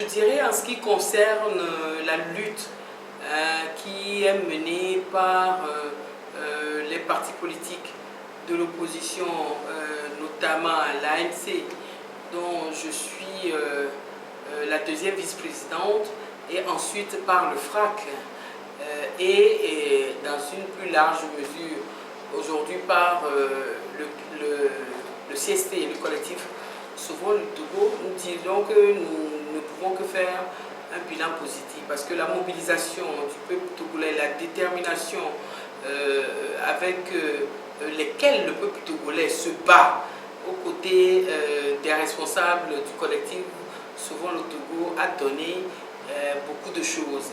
dirais en ce qui concerne la lutte qui est menée par les partis politiques de l'opposition, notamment l'ANC, dont je suis la deuxième vice-présidente, et ensuite par le FRAC, et dans une plus large mesure aujourd'hui par le CST, le collectif Sauvons le Togo. Nous disons que nous ne pouvons que faire un bilan positif parce que la mobilisation du peuple togolais, la détermination avec lesquelles le peuple togolais se bat aux côtés des responsables du collectif Sauvons le Togo a donné beaucoup de choses.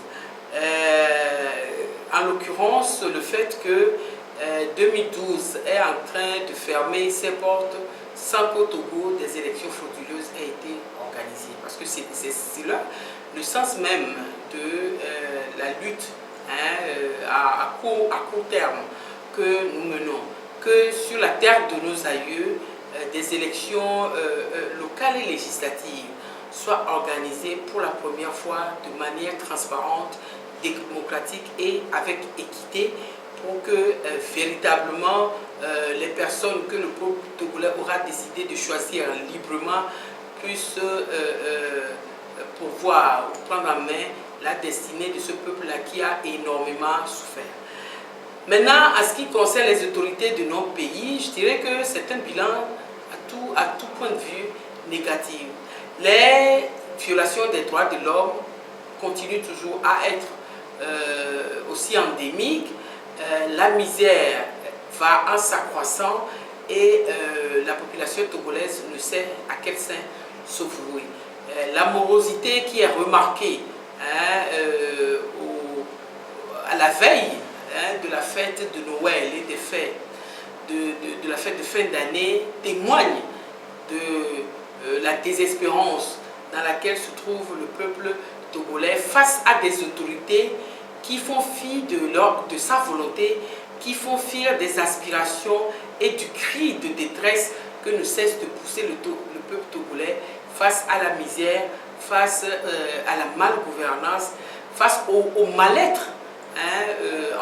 En l'occurrence, le fait que 2012 est en train de fermer ses portes sans qu'au Togo des élections frauduleuses aient été organisées. Parce que c'est là le sens même de la lutte à court terme que nous menons. Que sur la terre de nos aïeux, des élections locales et législatives soient organisées pour la première fois de manière transparente, démocratique et avec équité, pour que véritablement les personnes que le peuple togolais aura décidé de choisir librement puissent pouvoir prendre en main la destinée de ce peuple-là qui a énormément souffert. Maintenant, en ce qui concerne les autorités de nos pays, je dirais que c'est un bilan à tout point de vue négatif. Les violations des droits de l'homme continuent toujours à être aussi endémiques. La misère va en s'accroissant et la population togolaise ne sait à quel sein se vouer. La morosité qui est remarquée à la veille de la fête de Noël et des fêtes de la fête de fin d'année témoigne de la désespérance dans laquelle se trouve le peuple togolais face à des autorités qui font fi de sa volonté, qui font fi des aspirations et du cri de détresse que ne cesse de pousser le peuple togolais face à la misère, face à la malgouvernance, face au mal-être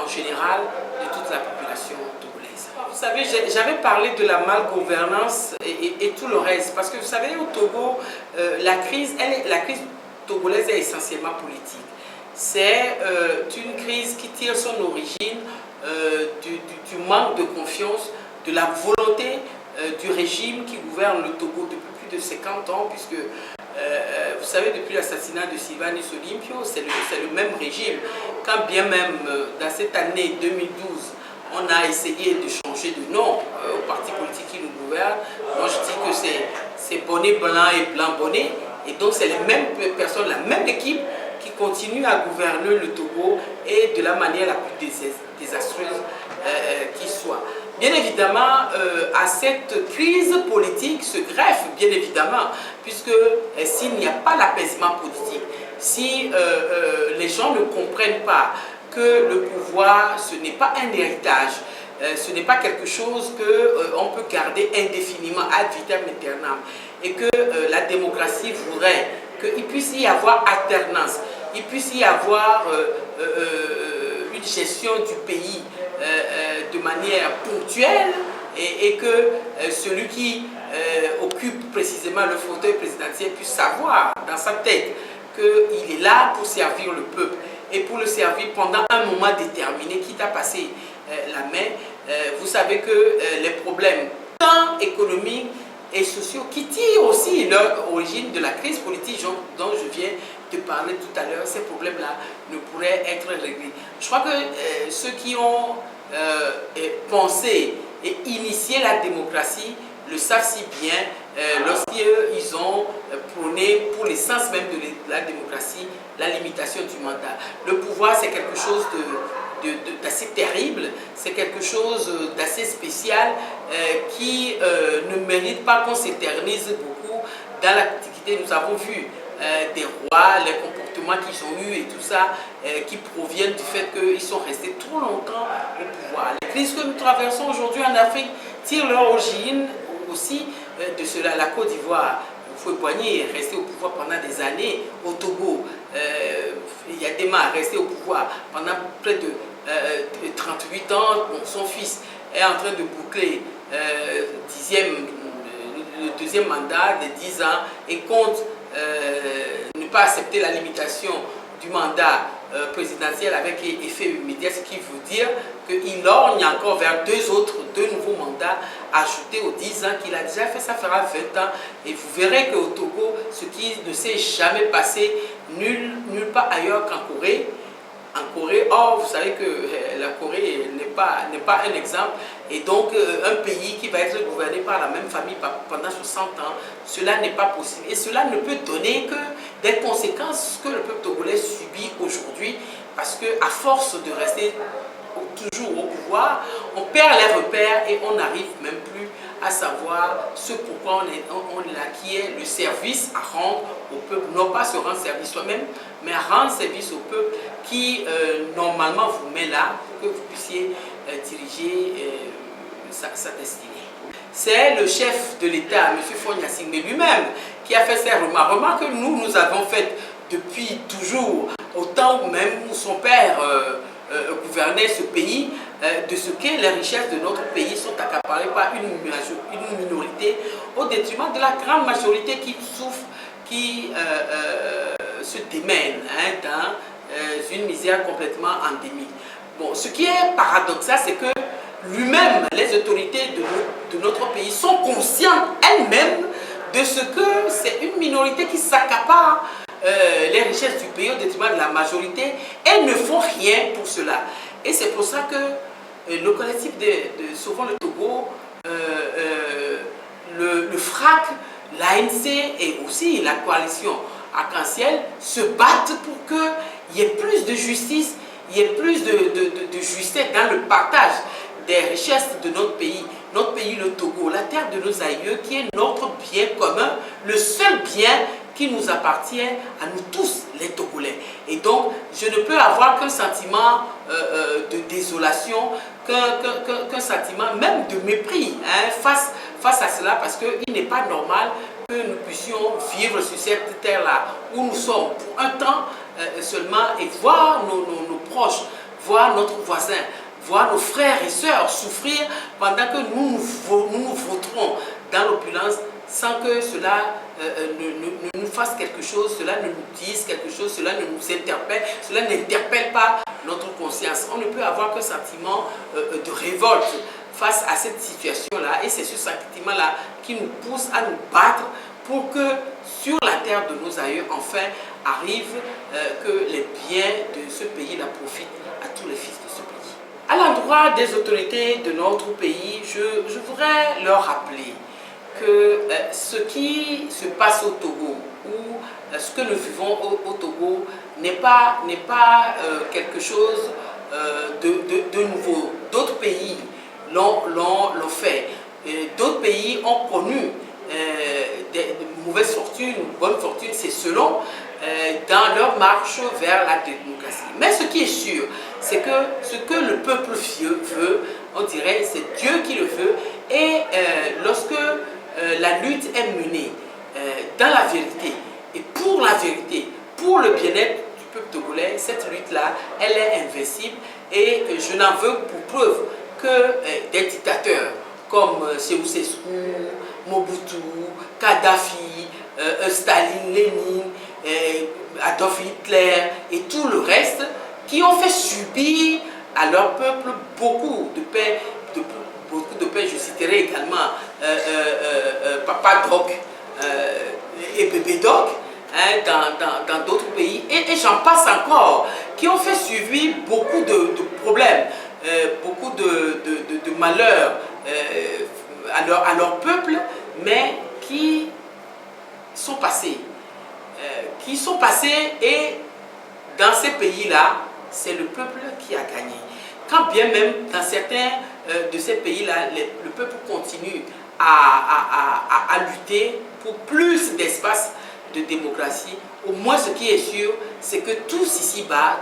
en général de toute la population togolaise. Vous savez, j'avais parlé de la malgouvernance et tout le reste, parce que vous savez, au Togo, la crise togolaise est essentiellement politique. C'est une crise qui tire son origine du manque de confiance, de la volonté du régime qui gouverne le Togo depuis plus de 50 ans, puisque vous savez, depuis l'assassinat de Sylvanus Olympio, c'est le même régime. Quand bien même dans cette année 2012, on a essayé de changer de nom au parti politique qui nous gouverne, moi je dis que c'est bonnet blanc et blanc bonnet, et donc c'est les mêmes personnes, la même équipe qui continue à gouverner le Togo et de la manière la plus désastreuse qui soit. Bien évidemment, à cette crise politique se greffe, bien évidemment, puisque s'il n'y a pas l'apaisement politique, si les gens ne comprennent pas que le pouvoir, ce n'est pas un héritage, ce n'est pas quelque chose qu'on peut garder indéfiniment ad vitam aeternam, et que la démocratie voudrait qu'il puisse y avoir alternance, il puisse y avoir une gestion du pays de manière ponctuelle et que celui qui occupe précisément le fauteuil présidentiel puisse savoir dans sa tête qu'il est là pour servir le peuple et pour le servir pendant un moment déterminé, quitte à passer la main. Vous savez que les problèmes tant économiques et sociaux qui tirent aussi leur origine de la crise politique dont je viens de parler tout à l'heure, ces problèmes-là ne pourraient être réglés. Je crois que ceux qui ont pensé et initié la démocratie le savent si bien lorsqu'ils ont prôné pour l'essence même de la démocratie la limitation du mandat. Le pouvoir, c'est quelque chose d'assez terrible, c'est quelque chose d'assez spécial qui ne mérite pas qu'on s'éternise beaucoup dans l'activité. Nous avons vu des rois, les comportements qu'ils ont eus et tout ça, qui proviennent du fait qu'ils sont restés trop longtemps au pouvoir. Les crises que nous traversons aujourd'hui en Afrique tirent leur origine aussi de cela. La Côte d'Ivoire, Houphouët-Boigny est resté au pouvoir pendant des années. Au Togo, Yadema est resté au pouvoir pendant près de 38 ans. Bon, son fils est en train de boucler le deuxième mandat de 10 ans et compte ne pas accepter la limitation du mandat présidentiel avec effet immédiat, ce qui veut dire qu'il lorgne encore vers deux nouveaux mandats ajoutés aux 10 ans qu'il a déjà fait. Ça fera 20 ans et vous verrez qu'au Togo, ce qui ne s'est jamais passé nulle part ailleurs qu'en Corée. En Corée, or vous savez que la Corée n'est pas un exemple, et donc un pays qui va être gouverné par la même famille pendant 60 ans, cela n'est pas possible. Et cela ne peut donner que des conséquences que le peuple togolais subit aujourd'hui, parce qu'à force de rester toujours au pouvoir, on perd les repères et on n'arrive même plus à savoir ce pourquoi on est là, qui est le service à rendre au peuple, non pas se rendre service soi-même, mais à rendre service au peuple qui normalement vous met là pour que vous puissiez diriger sa destinée. C'est le chef de l'État, M. Faure Gnassingbé lui-même, qui a fait ces remarques. Remarques que nous avons faites depuis toujours, au temps où même son père gouverner ce pays, de ce que les richesses de notre pays sont accaparées par une minorité au détriment de la grande majorité qui souffre, qui se démène dans une misère complètement endémique. Bon, ce qui est paradoxal, c'est que lui-même, les autorités de notre pays sont conscientes elles-mêmes de ce que c'est une minorité qui s'accapare les richesses du pays au détriment de la majorité et ne font rien pour cela. Et c'est pour ça que le collectif de Sauvons le Togo, le FRAC, l'ANC et aussi la coalition Arc-en-Ciel se battent pour qu'il y ait plus de justice, il y ait plus de justesse dans le partage des richesses de notre pays, le Togo, la terre de nos aïeux qui est notre bien commun, le seul bien qui nous appartient à nous tous les Togolais. Et donc, je ne peux avoir qu'un sentiment de désolation, qu'un sentiment même de mépris face à cela, parce qu'il n'est pas normal que nous puissions vivre sur cette terre-là où nous sommes pour un temps seulement et voir nos proches, voir notre voisin, voir nos frères et sœurs souffrir pendant que nous nous vautrons dans l'opulence sans que cela ne nous fasse quelque chose, cela ne nous dise quelque chose, cela ne nous interpelle, cela n'interpelle pas notre conscience. On ne peut avoir qu'un sentiment de révolte face à cette situation-là, et c'est ce sentiment-là qui nous pousse à nous battre pour que sur la terre de nos aïeux, enfin, arrive que les biens de ce pays-là profitent à tous les fils de ce pays. À l'endroit des autorités de notre pays, je voudrais leur rappeler que ce qui se passe au Togo, ou ce que nous vivons au Togo, n'est pas quelque chose de nouveau. D'autres pays l'ont fait. D'autres pays ont connu de mauvaises fortunes, bonnes fortunes, c'est selon dans leur marche vers la démocratie. Mais ce qui est sûr, c'est que ce que le peuple veut, on dirait, c'est Dieu qui le veut. Et lorsque la lutte est menée dans la vérité et pour la vérité, pour le bien-être du peuple togolais, cette lutte-là, elle est invincible. Et je n'en veux pour preuve que des dictateurs comme Ceausescu, Mobutu, Kadhafi, Staline, Lénine, Adolf Hitler et tout le reste, qui ont fait subir à leur peuple beaucoup de paix, je citerai également Papa Doc et Bébé Doc dans d'autres pays, et j'en passe encore, qui ont fait subir beaucoup de problèmes, beaucoup de malheurs à leur peuple, mais qui sont passés. Et dans ces pays-là, c'est le peuple qui a gagné. Quand bien même dans certains de ces pays-là, le peuple continue à lutter pour plus d'espace de démocratie, au moins ce qui est sûr, c'est que tous ici-bas,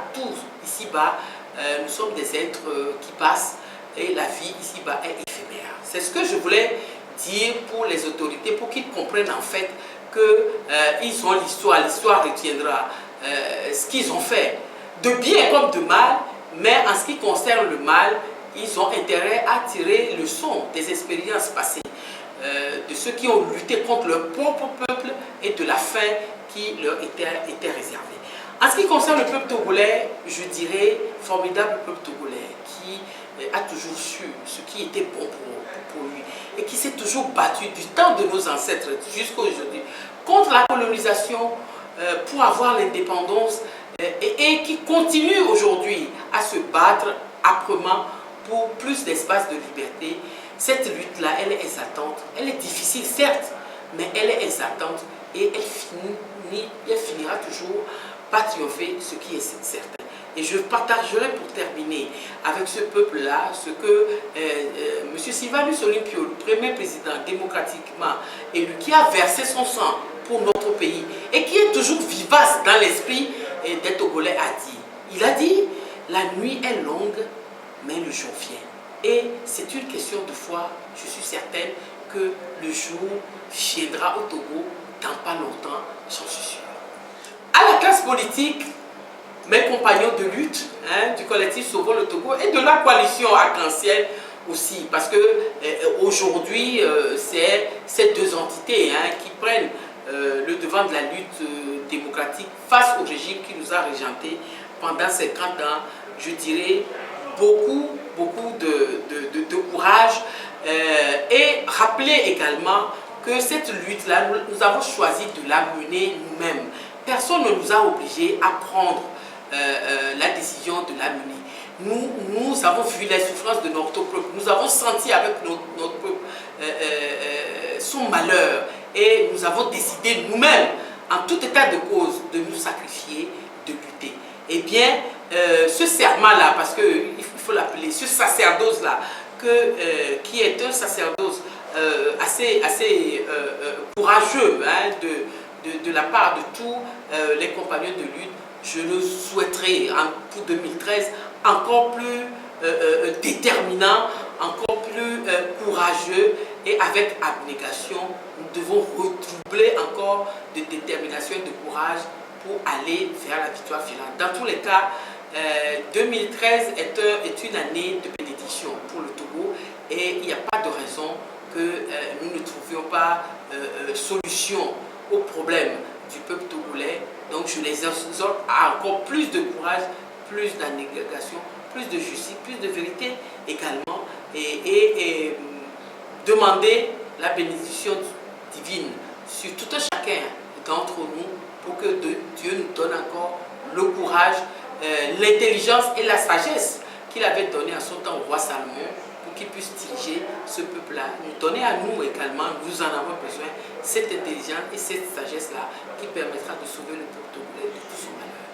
nous sommes des êtres qui passent et la vie ici-bas est éphémère. C'est ce que je voulais dire pour les autorités, pour qu'ils comprennent en fait qu'ils ont l'histoire retiendra ce qu'ils ont fait, de bien comme de mal, mais en ce qui concerne le mal, ils ont intérêt à tirer leçon des expériences passées, de ceux qui ont lutté contre leur propre peuple et de la fin qui leur était réservée. En ce qui concerne le peuple togolais, je dirais formidable peuple togolais qui a toujours su ce qui était bon pour lui et qui s'est toujours battu du temps de nos ancêtres jusqu'à aujourd'hui contre la colonisation pour avoir l'indépendance et qui continue aujourd'hui à se battre âprement pour plus d'espace de liberté. Cette lutte-là, elle est exaltante, elle est difficile certes, mais elle est exaltante et elle finira toujours par triompher, ce qui est certain. Et je partagerai pour terminer avec ce peuple-là ce que M. Sylvanus Olympio, le premier président démocratiquement élu, qui a versé son sang pour notre pays et qui est toujours vivace dans l'esprit des Togolais, a dit. Il a dit, la nuit est longue, mais le jour vient. Et c'est une question de foi, je suis certaine que le jour viendra au Togo dans pas longtemps, j'en suis sûr. À la classe politique, mes compagnons de lutte du collectif Sauvons le Togo et de la coalition arc-en-ciel aussi, parce que aujourd'hui, c'est ces deux entités qui prennent le devant de la lutte démocratique face au régime qui nous a régenté pendant 50 ans. Je dirais beaucoup de courage et rappeler également que cette lutte-là, nous avons choisi de la mener nous-mêmes. Personne ne nous a obligés à prendre la décision de la mener. Nous avons vu les souffrances de notre peuple, nous avons senti avec notre peuple son malheur et nous avons décidé nous-mêmes, en tout état de cause, de nous sacrifier, de lutter. Eh bien, ce serment-là, parce qu'il faut l'appeler, ce sacerdoce-là, qui est un sacerdoce assez courageux de la part de tous les compagnons de lutte, je le souhaiterais pour 2013 encore plus déterminant, encore plus courageux et avec abnégation. Nous devons redoubler encore de détermination et de courage pour aller vers la victoire finale. Dans tous les cas, 2013 est une année de bénédiction pour le Togo et il n'y a pas de raison que nous ne trouvions pas solution aux problèmes du peuple togolais. Donc je les exhorte à encore plus de courage, plus d'abnégation, plus de justice, plus de vérité également et demander la bénédiction divine sur tout un chacun d'entre nous pour que Dieu nous donne encore le courage, l'intelligence et la sagesse qu'il avait donné à son temps au roi Salomon pour qu'il puisse diriger ce peuple-là. Nous donner à nous également, nous en avons besoin, cette intelligence et cette sagesse-là qui permettra de sauver le peuple togolais de tout son malheur.